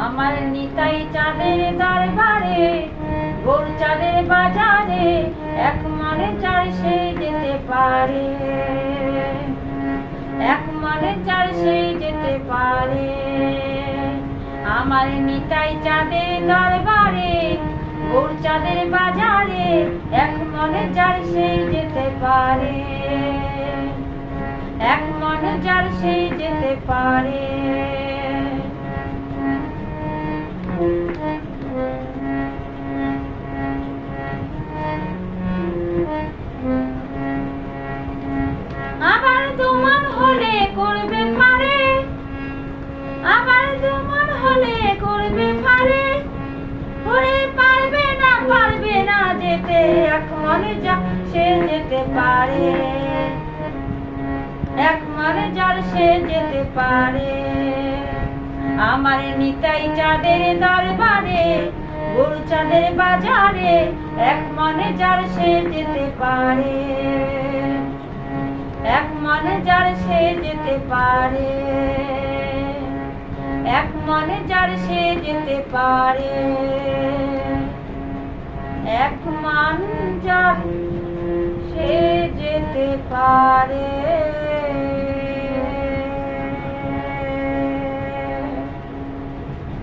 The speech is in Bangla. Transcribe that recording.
আমার নিতাই চাঁদের দরবারে, গৌর চাঁদের বাজারে, এক মনে চায় সে যেতে পারে, এক মনে চায় সে যেতে পারে। আমার নিতাই চাঁদের দরবারে, গৌর চাঁদের বাজারে, এক মনে চায় সে যেতে পারে, এক মনে চায় সে যেতে পারে। আবার দুমন হলে করবে পারে, আবার দুমন হলে করবে পারে, ওরে পারবে না যেতে, এক মনে যা সে যেতে পারে, এক মনে যার সে যেতে পারে। আমার নিতাই চাঁদের দরবারে, গৌর চাঁদের বাজারে, এক মনে যার সে যেতে পারে, এক মনে যার সে যেতে পারে, এক মনে যার সে যেতে পারে, এক মন যার সে যেতে পারে।